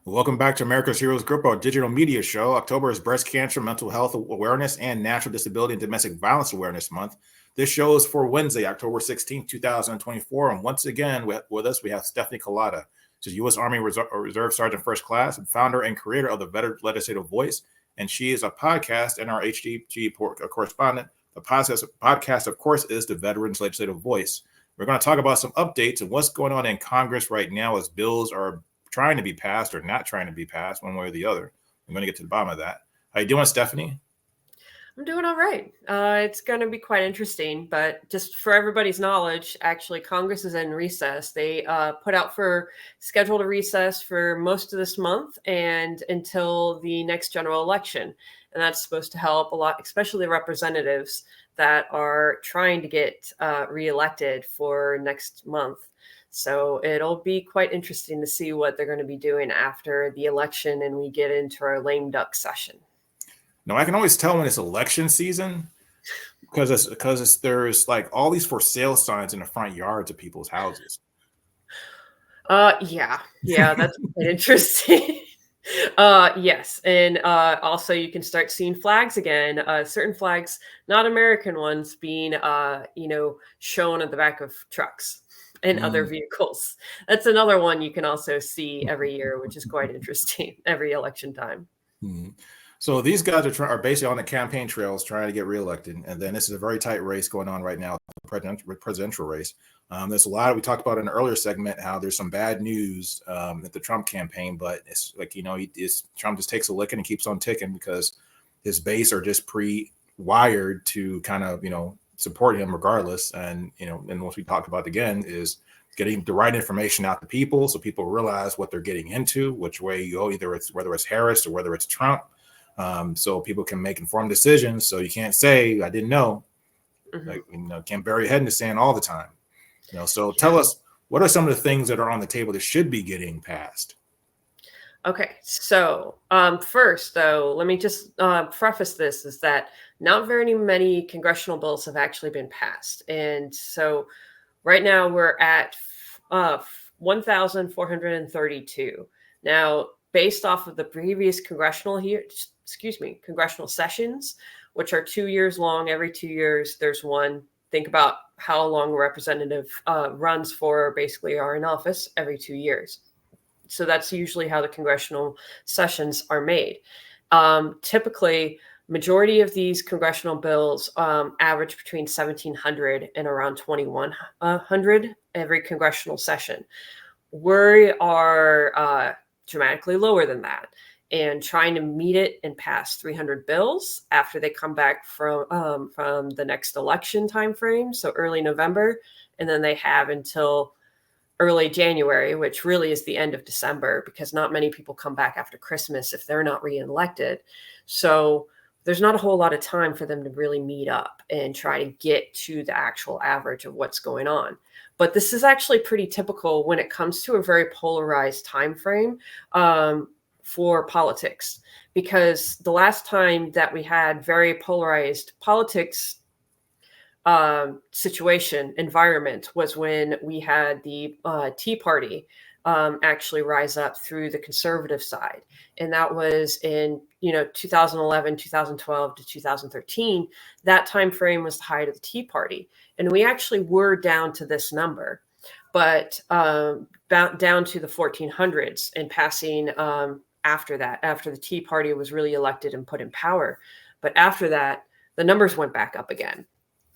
Welcome back to America's Heroes Group, our digital media show. October is Breast Cancer, Mental Health Awareness, and Natural Disability and Domestic Violence Awareness Month. This show is for Wednesday, October 16th, 2024. And once again, with us, we have Stephanie Colada. She's U.S. Army Reserve Sergeant First Class and founder and creator of the Veteran Legislative Voice. And she is a podcast and our HDG correspondent. The podcast, of course, is the Veterans Legislative Voice. We're going to talk about some updates and what's going on in Congress right now as bills are trying to be passed or not trying to be passed one way or the other. I'm going to get to the bottom of that. How you doing, Stephanie? I'm doing all right. It's going to be quite interesting, but just for everybody's knowledge, actually, Congress is in recess. They scheduled a recess for most of this month and until the next general election. And that's supposed to help a lot, especially the representatives that are trying to get reelected for next month. So it'll be quite interesting to see what they're going to be doing after the election and we get into our lame duck session. No, I can always tell when it's election season because there's like all these for sale signs in the front yards of people's houses. Yeah, that's quite interesting. Yes, and also you can start seeing flags again. Certain flags, not American ones, being shown at the back of trucks and other vehicles. That's another one you can also see every year, which is quite interesting every election time. So these guys are basically on the campaign trails trying to get reelected. And then this is a very tight race going on right now, the presidential race. There's a lot we talked about in an earlier segment, how there's some bad news at the Trump campaign, but it's like, Trump just takes a licking and keeps on ticking because his base are just pre-wired to kind of, support him regardless. And what we talked about again is getting the right information out to people so people realize what they're getting into, which way you go, whether it's Harris or whether it's Trump, so people can make informed decisions. So you can't say, I didn't know, can't bury your head in the sand all the time. So tell us, what are some of the things that are on the table that should be getting passed? Okay, so first, though, let me just preface this is that not very many congressional bills have actually been passed. And so right now we're at 1,432. Now, based off of the previous congressional sessions, which are 2 years long, every 2 years there's one. Think about how long a representative runs for, basically are in office every 2 years. So that's usually how the congressional sessions are made. Typically, majority of these congressional bills average between 1,700 and around 2,100 every congressional session. We are dramatically lower than that, and trying to meet it and pass 300 bills after they come back from the next election timeframe, so early November, and then they have until early January, which really is the end of December, because not many people come back after Christmas if they're not reelected. So there's not a whole lot of time for them to really meet up and try to get to the actual average of what's going on. But this is actually pretty typical when it comes to a very polarized time frame for politics, because the last time that we had very polarized politics environment was when we had the Tea Party actually rise up through the conservative side. And that was in 2011, 2012 to 2013. That time frame was the height of the Tea Party. And we actually were down to this number, but down to the 1400s and passing after that, after the Tea Party was really elected and put in power. But after that, the numbers went back up again.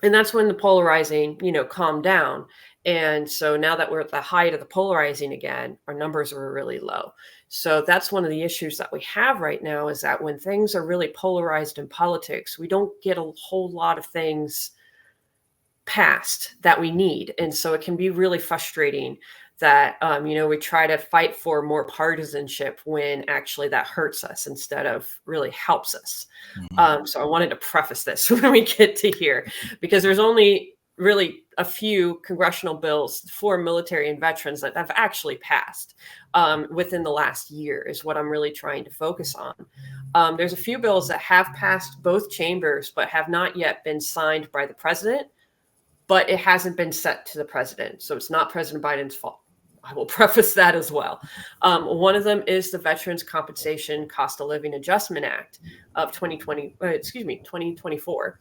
And that's when the polarizing, calmed down. And so now that we're at the height of the polarizing again, our numbers are really low. So that's one of the issues that we have right now, is that when things are really polarized in politics, we don't get a whole lot of things passed that we need. And so it can be really frustrating that, we try to fight for more partisanship when actually that hurts us instead of really helps us. So I wanted to preface this when we get to here, because there's only really a few congressional bills for military and veterans that have actually passed within the last year is what I'm really trying to focus on. There's a few bills that have passed both chambers, but have not yet been signed by the president, but it hasn't been sent to the president. So it's not President Biden's fault. I will preface that as well. One of them is the Veterans Compensation Cost of Living Adjustment Act of 2024.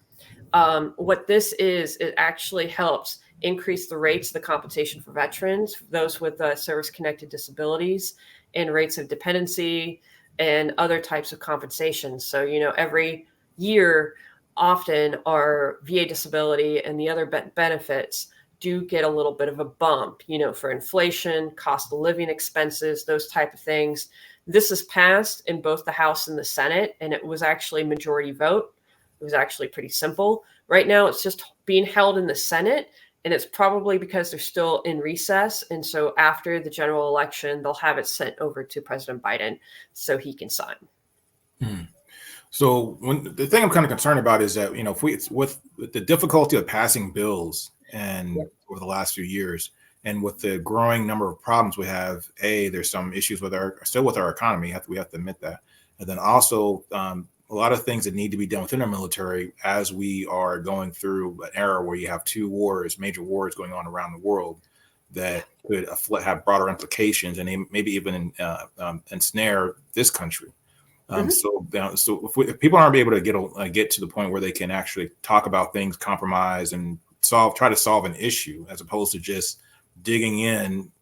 What this is, it actually helps increase the rates of the compensation for veterans, those with service-connected disabilities, and rates of dependency and other types of compensation. So, every year, often our VA disability and the other benefits do get a little bit of a bump, for inflation, cost of living expenses, those type of things. This is passed in both the House and the Senate, and it was actually majority vote. It was actually pretty simple. Right now, it's just being held in the Senate, and it's probably because they're still in recess. And so after the general election, they'll have it sent over to President Biden so he can sign. So the thing I'm kind of concerned about is that, if with the difficulty of passing bills and over the last few years, and with the growing number of problems we have, there's some issues with our economy. We have to admit that. And then also a lot of things that need to be done within our military as we are going through an era where you have two major wars going on around the world that could have broader implications and maybe even ensnare this country. So if people aren't able to get to the point where they can actually talk about things, compromise, and try to solve an issue, as opposed to just digging in,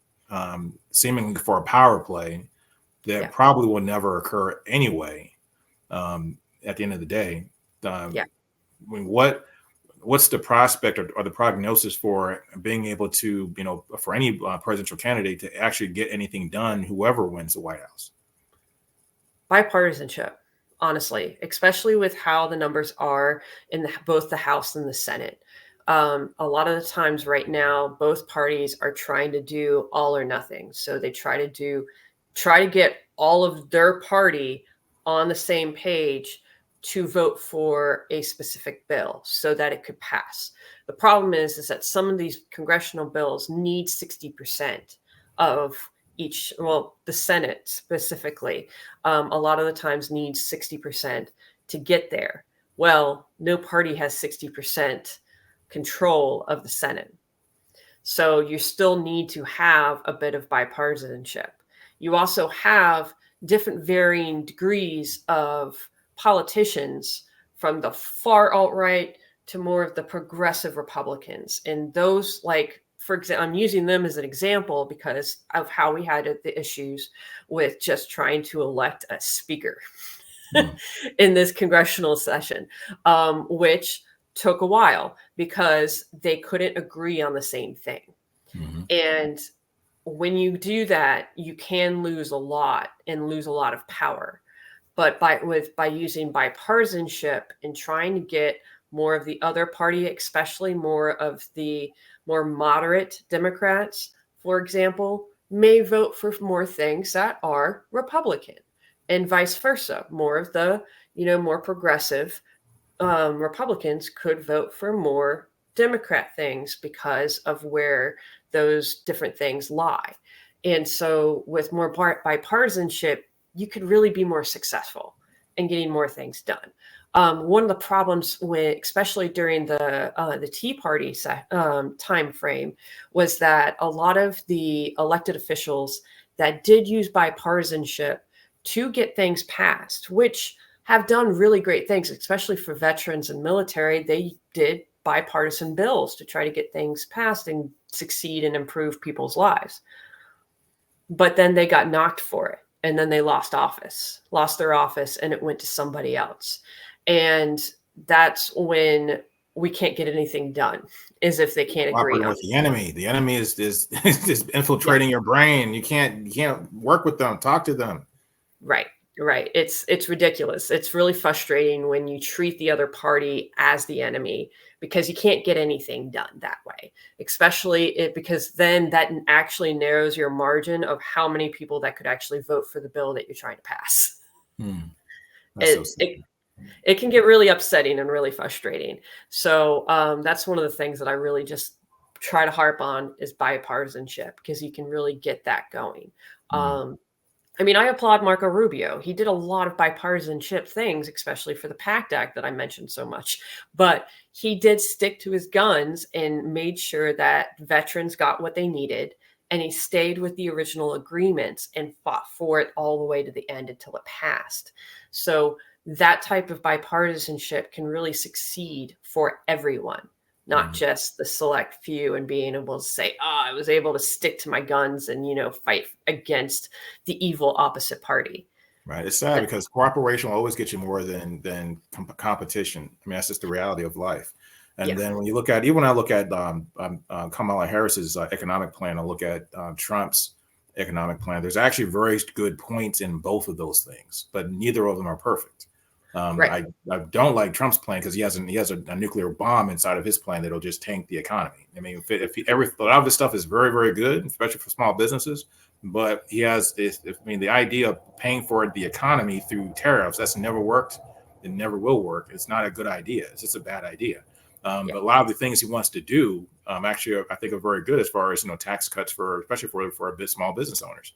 seemingly for a power play that probably will never occur anyway. At the end of the day, I mean, what's the prospect or the prognosis for being able to, for any presidential candidate to actually get anything done, whoever wins the White House? Bipartisanship, honestly, especially with how the numbers are in both the House and the Senate. A lot of the times right now, both parties are trying to do all or nothing. So they try to get all of their party on the same page to vote for a specific bill so that it could pass. The problem is that some of these congressional bills need 60% of each, the Senate specifically, a lot of the times needs 60% to get there. Well, no party has 60% control of the Senate. So you still need to have a bit of bipartisanship. You also have different varying degrees of politicians from the far alt-right to more of the progressive Republicans. And those, for example, I'm using them as an example because of how we had the issues with just trying to elect a speaker in this congressional session, which took a while because they couldn't agree on the same thing. And when you do that, you can lose a lot and lose a lot of power. But by using bipartisanship and trying to get more of the other party, especially more of the more moderate Democrats, for example, may vote for more things that are Republican, and vice versa. More of the, more progressive Republicans could vote for more Democrat things because of where those different things lie. And so with more bipartisanship, you could really be more successful in getting more things done. One of the problems especially during the Tea Party time frame, was that a lot of the elected officials that did use bipartisanship to get things passed, which have done really great things, especially for veterans and military, they did bipartisan bills to try to get things passed and succeed and improve people's lives. But then they got knocked for it. And then they lost their office, and it went to somebody else. And that's when we can't get anything done, is if they can't agree on with the enemy. The enemy is infiltrating your brain. You can't work with them, talk to them. Right. It's ridiculous. It's really frustrating when you treat the other party as the enemy, because you can't get anything done that way, especially because then that actually narrows your margin of how many people that could actually vote for the bill that you're trying to pass. It can get really upsetting and really frustrating. So that's one of the things that I really just try to harp on is bipartisanship, because you can really get that going. I applaud Marco Rubio. He did a lot of bipartisanship things, especially for the PACT Act that I mentioned so much. But he did stick to his guns and made sure that veterans got what they needed and he stayed with the original agreements and fought for it all the way to the end until it passed. So that type of bipartisanship can really succeed for everyone, not just the select few, and being able to say, oh, I was able to stick to my guns and, fight against the evil opposite party. Right. It's sad because cooperation will always get you more than competition. I mean, that's just the reality of life. And then when you look at, even when I look at Kamala Harris's economic plan, I look at Trump's economic plan, there's actually very good points in both of those things, but neither of them are perfect. I don't like Trump's plan because he has a nuclear bomb inside of his plan that'll just tank the economy. I mean, a lot of this stuff is very, very good, especially for small businesses. But he has this, the idea of paying for the economy through tariffs, that's never worked. It never will work. It's not a good idea. It's just a bad idea. But a lot of the things he wants to do, actually, I think are very good as far as, tax cuts especially for small business owners.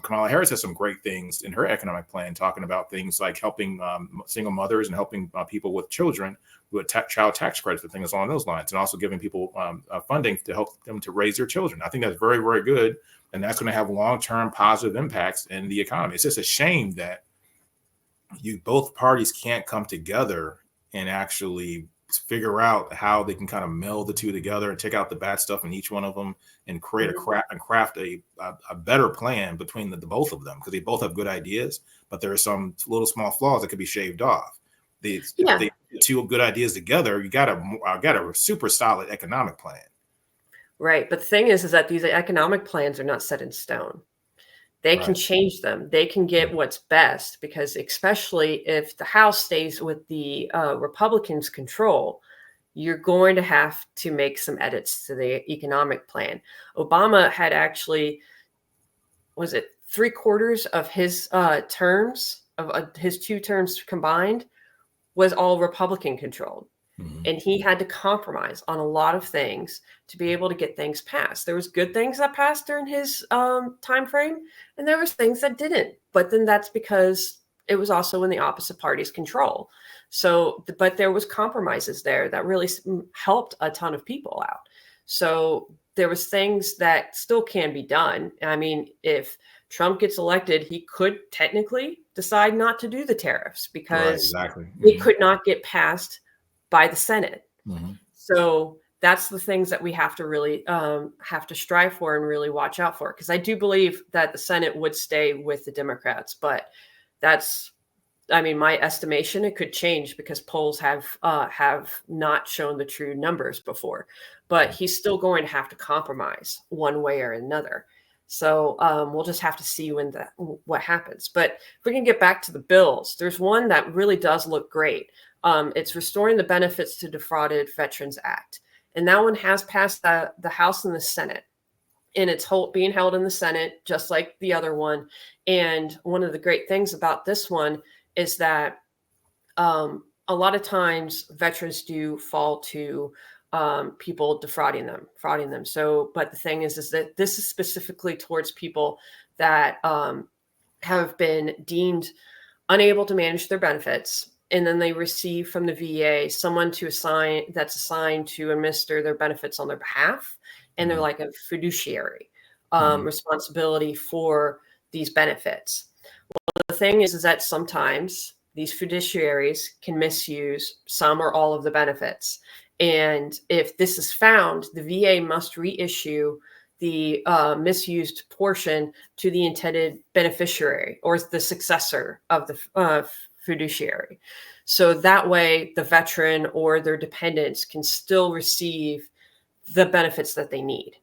Kamala Harris has some great things in her economic plan, talking about things like helping single mothers and helping people with children with child tax credits and things along those lines, and also giving people funding to help them to raise their children. I think that's very, very good. And that's going to have long-term positive impacts in the economy. It's just a shame that both parties can't come together and actually figure out how they can kind of meld the two together and take out the bad stuff in each one of them and create craft a better plan between the both of them, because they both have good ideas, but there are some little small flaws that could be shaved off. The two good ideas together, you got a super solid economic plan. Right. But the thing is that these economic plans are not set in stone. They can change them. They can get what's best, because especially if the House stays with the Republicans' control, you're going to have to make some edits to the economic plan. Obama had actually, was it 3/4 of his terms, of his 2 terms combined, was all Republican controlled. And he had to compromise on a lot of things to be able to get things passed. There was good things that passed during his time frame, and there was things that didn't. But then that's because it was also in the opposite party's control. So, but there was compromises there that really helped a ton of people out. So there was things that still can be done. I mean, if Trump gets elected, he could technically decide not to do the tariffs because it could not get passed by the Senate. So that's the things that we have to really have to strive for and really watch out for. Because I do believe that the Senate would stay with the Democrats, but that's, my estimation. It could change because polls have not shown the true numbers before. But he's still going to have to compromise one way or another. So we'll just have to see what happens. But if we can get back to the bills, there's one that really does look great. It's Restoring the Benefits to Defrauded Veterans Act. And that one has passed the House and the Senate. And it's being held in the Senate, just like the other one. And one of the great things about this one is that a lot of times veterans do fall to people defrauding them. So, but the thing is that this is specifically towards people that have been deemed unable to manage their benefits. And then they receive from the VA someone that's assigned to administer their benefits on their behalf. And they're like a fiduciary responsibility for these benefits. Well, the thing is that sometimes these fiduciaries can misuse some or all of the benefits. And if this is found, the VA must reissue the misused portion to the intended beneficiary or the successor of the fiduciary. So that way the veteran or their dependents can still receive the benefits that they need.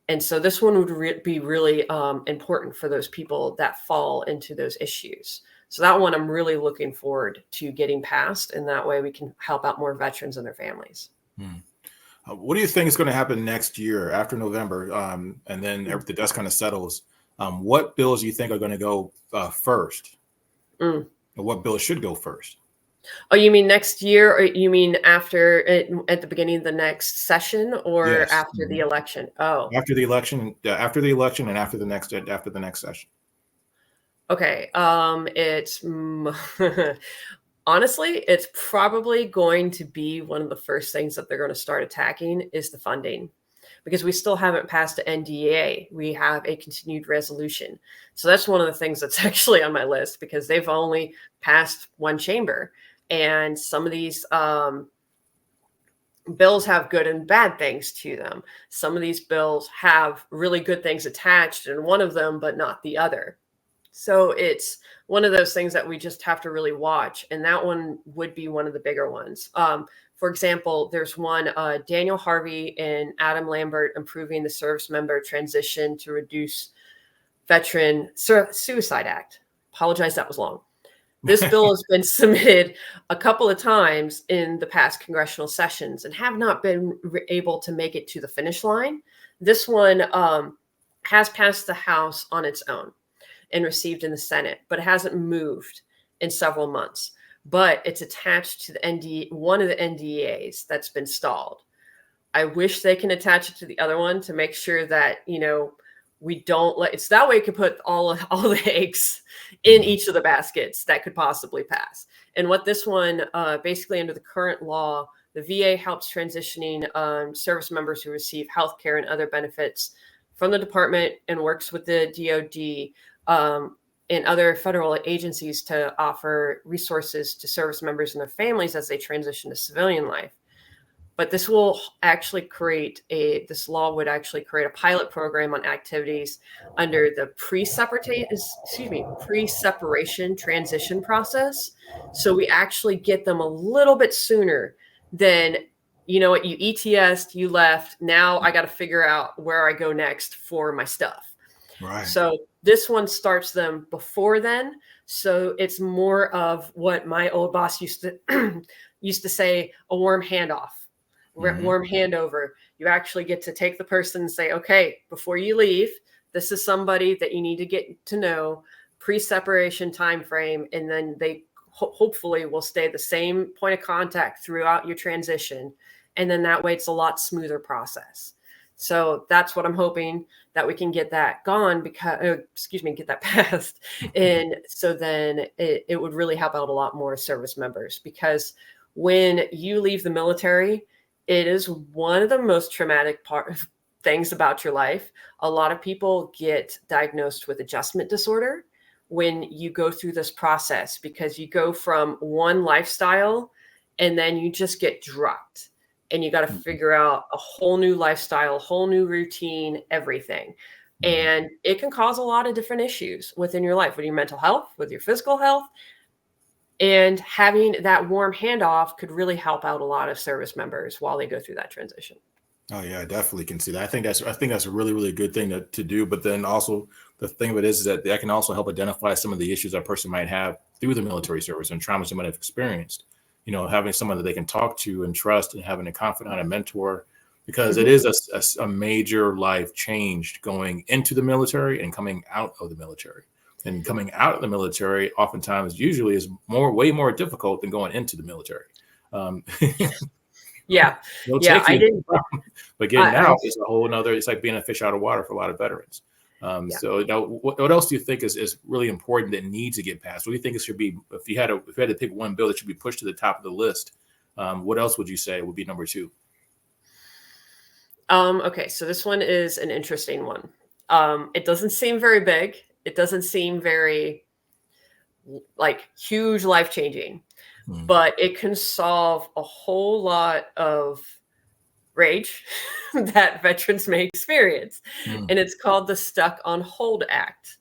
And so this one would be really important for those people that fall into those issues. So that one I'm really looking forward to getting passed, and that way we can help out more veterans and their families. What do you think is going to happen next year after November? And then the dust kind of settles. What bills do you think are going to go first? What bills should go first? Oh, you mean next year, or you mean after at the beginning of the next session, or after the election? Oh, after the election, and after the next session. Okay. It's honestly, it's probably going to be one of the first things that they're going to start attacking is the funding, because we still haven't passed an NDA. We have a continued resolution. So that's one of the things that's actually on my list, because they've only passed one chamber. And some of these bills have good and bad things to them. Some of these bills have really good things attached in one of them, but not the other. So it's one of those things that we just have to really watch. And that one would be one of the bigger ones. For example, there's one, Daniel Harvey and Adam Lambert, improving the service member transition to reduce veteran suicide act. Apologize, that was long. This bill has been submitted a couple of times in the past congressional sessions and have not been able to make it to the finish line. This one has passed the House on its own and received in the Senate, but it hasn't moved in several months. But it's attached to the one of the NDAs that's been stalled. I wish they can attach it to the other one to make sure that, we don't let it's that way. You can put all the eggs in each of the baskets that could possibly pass. And what this one, basically under the current law, the VA helps transitioning service members who receive health care and other benefits from the department, and works with the DOD and other federal agencies to offer resources to service members and their families as they transition to civilian life. But this will actually this law would actually create a pilot program on activities under the pre-separation transition process. So we actually get them a little bit sooner than, you ETS'd, you left. Now I got to figure out where I go next for my stuff. Right. So this one starts them before then. So it's more of what my old boss used to say, a warm handoff. Warm handover. You actually get to take the person and say, okay, before you leave, this is somebody that you need to get to know, pre-separation time frame, and then they hopefully will stay the same point of contact throughout your transition. And then that way it's a lot smoother process. So that's what I'm hoping, that we can get that gone, get that passed. And so then it would really help out a lot more service members, because when you leave the military, it is one of the most traumatic things about your life. A lot of people get diagnosed with adjustment disorder when you go through this process, because you go from one lifestyle and then you just get dropped, and you got to figure out a whole new lifestyle, whole new routine, everything. And it can cause a lot of different issues within your life, with your mental health, with your physical health. And having that warm handoff could really help out a lot of service members while they go through that transition. Oh yeah, I definitely can see that. I think that's a really, really good thing to do. But then also the thing of it is that can also help identify some of the issues that person might have through the military service and traumas they might have experienced. Having someone that they can talk to and trust, and having a confidant, a mentor, because it is a major life change going into the military and coming out of the military. And coming out of the military oftentimes usually is way more difficult than going into the military. Yeah. I didn't. But getting out is a whole nother, it's like being a fish out of water for a lot of veterans. So what else do you think is really important that needs to get passed? What do you think it should be, if you had to pick one bill that should be pushed to the top of the list? What else would you say would be number 2? Okay, so this one is an interesting one. It doesn't seem very big. It doesn't seem very huge, life-changing, but it can solve a whole lot of rage that veterans may experience. And it's called the Stuck on Hold Act.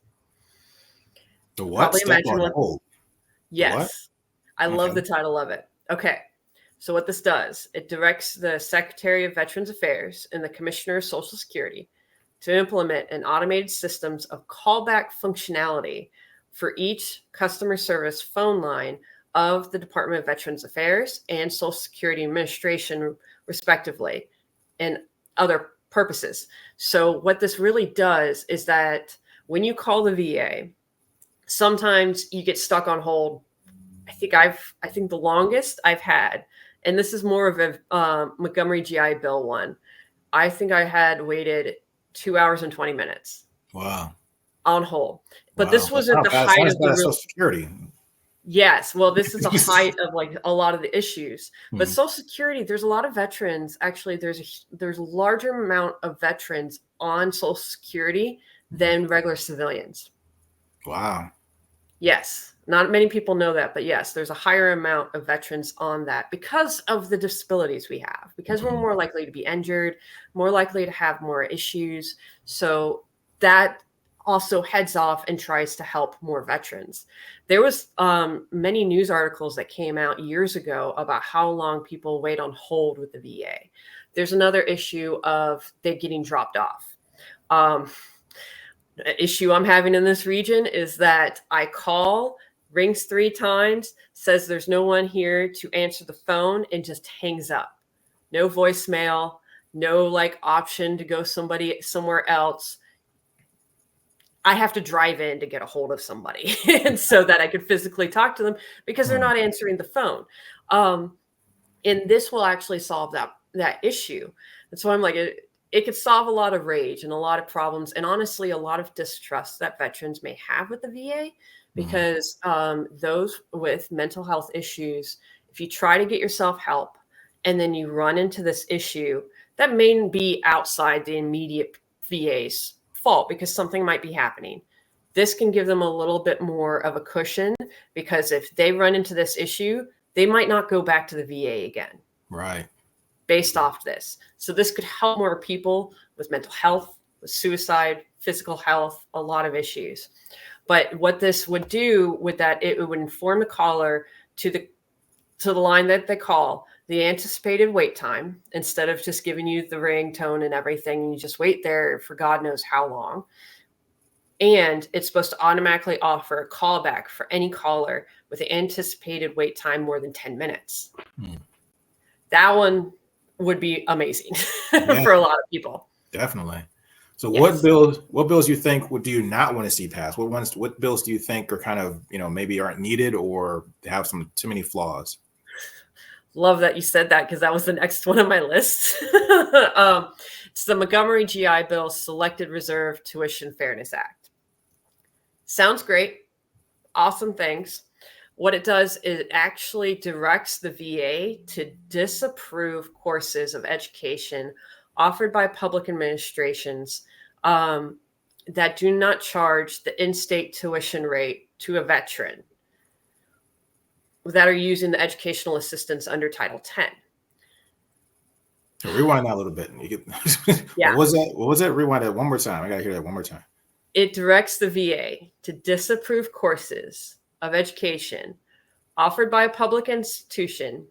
The what? Probably Stuck on hold? Yes. I love the title of it. Okay. So what this does, it directs the Secretary of Veterans Affairs and the Commissioner of Social Security to implement an automated systems of callback functionality for each customer service phone line of the Department of Veterans Affairs and Social Security Administration, respectively, and other purposes. So what this really does is that when you call the VA, sometimes you get stuck on hold. I think the longest I've had, and this is more of a Montgomery GI Bill one, I think I had waited 2 hours and 20 minutes. Wow. On hold. But this was at the height of the Social Security. Yes. Well, this is the height of like a lot of the issues. But Hmm. Social Security, there's a lot of veterans. Actually, there's a larger amount of veterans on Social Security than regular civilians. Wow. Yes. Not many people know that, but yes, there's a higher amount of veterans on that because of the disabilities we have, because we're Mhm. more likely to be injured, more likely to have more issues. So that also heads off and tries to help more veterans. There was many news articles that came out years ago about how long people wait on hold with the VA. There's another issue of they getting dropped off. Um, issue I'm having in this region is that I call, rings 3 times, says there's no one here to answer the phone, and just hangs up. No voicemail, no like option to go somewhere else. I have to drive in to get a hold of somebody and so that I could physically talk to them because they're Hmm. not answering the phone. And this will actually solve that issue. And so I'm like, it could solve a lot of rage and a lot of problems, and honestly, a lot of distrust that veterans may have with the VA, Hmm. because those with mental health issues, if you try to get yourself help and then you run into this issue, that may be outside the immediate VA's fault because something might be happening. This can give them a little bit more of a cushion, because if they run into this issue, they might not go back to the VA again Right. based off this. So this could help more people with mental health, with suicide, physical health, a lot of issues. But what this would do with that, it would inform the caller to the line that they call, the anticipated wait time, instead of just giving you the ringtone and everything, and you just wait there for God knows how long. And it's supposed to automatically offer a callback for any caller with an anticipated wait time more than 10 minutes. Hmm. That one would be amazing Yeah, for a lot of people. definitely. So Yes. what bills do you think do you not want to see passed? What bills do you think are kind of, maybe aren't needed or have too many flaws? Love that you said that, because that was the next one on my list. It's the Montgomery GI Bill Selected Reserve Tuition Fairness Act. Sounds great. Awesome things. What it does is it actually directs the VA to disapprove courses of education offered by public administrations that do not charge the in-state tuition rate to a veteran that are using the educational assistance under Title X. So rewind that a little bit. Yeah. What was that? What was that? Rewind that one more time. I gotta hear that one more time. It directs the VA to disapprove courses of education offered by a public institution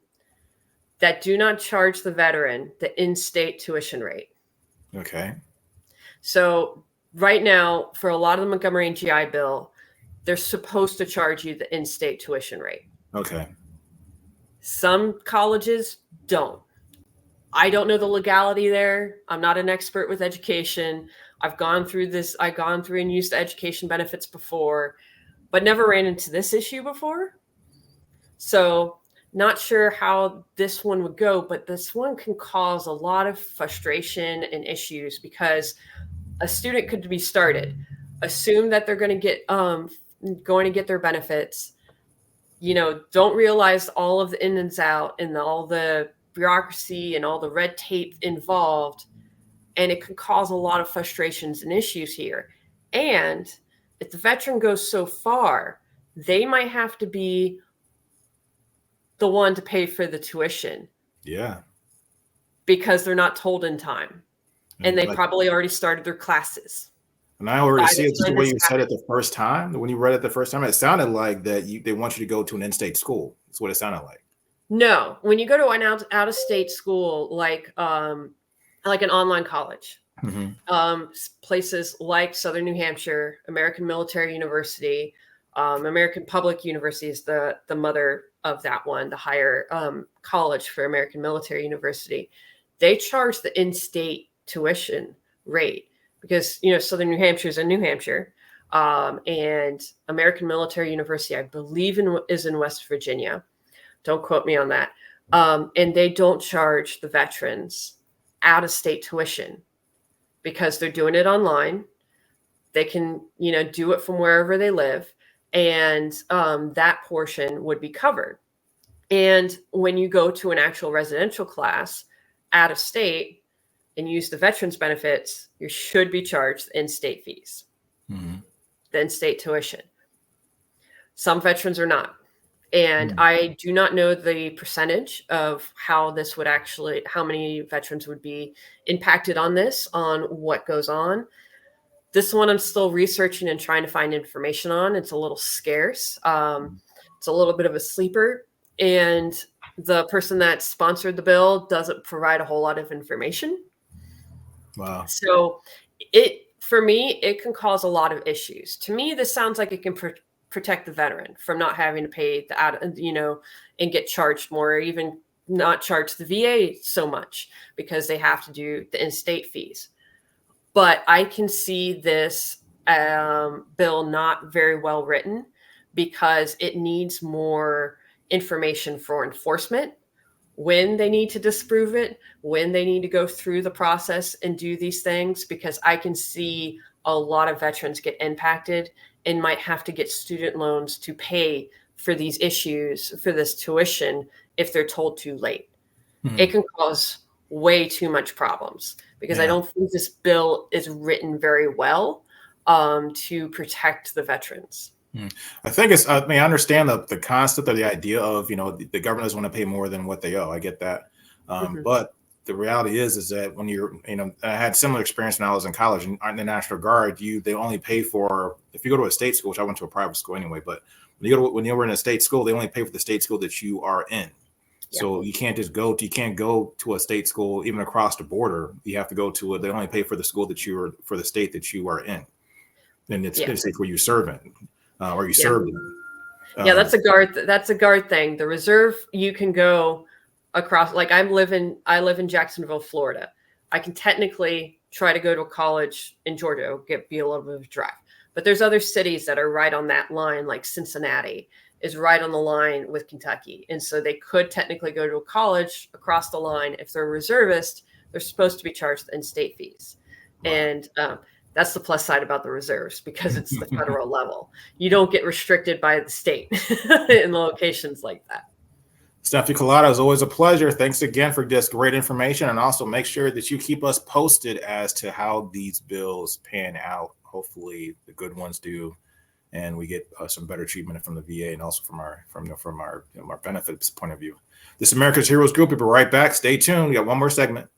that do not charge the veteran the in-state tuition rate. Okay. So right now, for a lot of the Montgomery and GI Bill, they're supposed to charge you the in-state tuition rate. Okay. Some colleges don't. I don't know the legality there. I'm not an expert with education. I've gone through and used the education benefits before, but never ran into this issue before. So not sure how this one would go, but this one can cause a lot of frustration and issues, because a student could be started, assume that they're going to get their benefits, don't realize all of the in and out and all the bureaucracy and all the red tape involved. And it can cause a lot of frustrations and issues here. And if the veteran goes so far, they might have to be the one to pay for the tuition. Yeah. Because they're not told in time. And they Like, probably already started their classes. and I already By see the it just the time way this you said it happened. the first time. When you read it the first time, it sounded like that they want you to go to an in-state school. That's what it sounded like. No, when you go to an out-of-state school, like an online college, Mm-hmm. places like Southern New Hampshire, American Military University, American Public University is the mother of that one, the higher college for American Military University. They charge the in-state tuition rate because, Southern New Hampshire is in New Hampshire, and American Military University, I believe, is in West Virginia. Don't quote me on that. And they don't charge the veterans out-of-state tuition because they're doing it online. They can, do it from wherever they live. and that portion would be covered. And when you go to an actual residential class out of state and use the veterans benefits, you should be charged in-state fees, the in-state tuition. Some veterans are not. And I do not know the percentage of how this would actually, how many veterans would be impacted on this, on what goes on. This one I'm still researching and trying to find information on. It's a little scarce. It's a little bit of a sleeper. And the person that sponsored the bill doesn't provide a whole lot of information. Wow. So for me, it can cause a lot of issues. To me, this sounds like it can protect the veteran from not having to pay and get charged more, or even not charge the VA so much because they have to do the in-state fees. But I can see this bill not very well written because it needs more information for enforcement, when they need to disprove it, when they need to go through the process and do these things, because I can see a lot of veterans get impacted and might have to get student loans to pay for these issues, for this tuition, if they're told too late. It can cause way too much problems because I don't think this bill is written very well to protect the veterans. I think I understand the concept of the idea of, the government doesn't want to pay more than what they owe. I get that. But the reality is that when you're, I had similar experience when I was in college and in the National Guard, they only pay for, if you go to a state school, which I went to a private school anyway, but when you were in a state school, they only pay for the state school that you are in. So you can't go to a state school, even across the border. You have to go to they only pay for the school for the state that you are in. And it's basically where you serve in. Or you served in. That's a guard thing. The reserve, you can go across. Like I live in Jacksonville, Florida. I can technically try to go to a college in Georgia. Be a little bit of a drive. But there's other cities that are right on that line, like Cincinnati is right on the line with Kentucky. And so they could technically go to a college across the line. If they're a reservist, they're supposed to be charged in-state fees. Wow. And that's the plus side about the reserves, because it's the federal level. You don't get restricted by the state in locations like that. Stephanie Colada, is always a pleasure. Thanks again for this great information. And also make sure that you keep us posted as to how these bills pan out. Hopefully the good ones do, and we get some better treatment from the VA and also from our benefits point of view. This is America's Heroes Group. We'll be right back. Stay tuned. We got one more segment.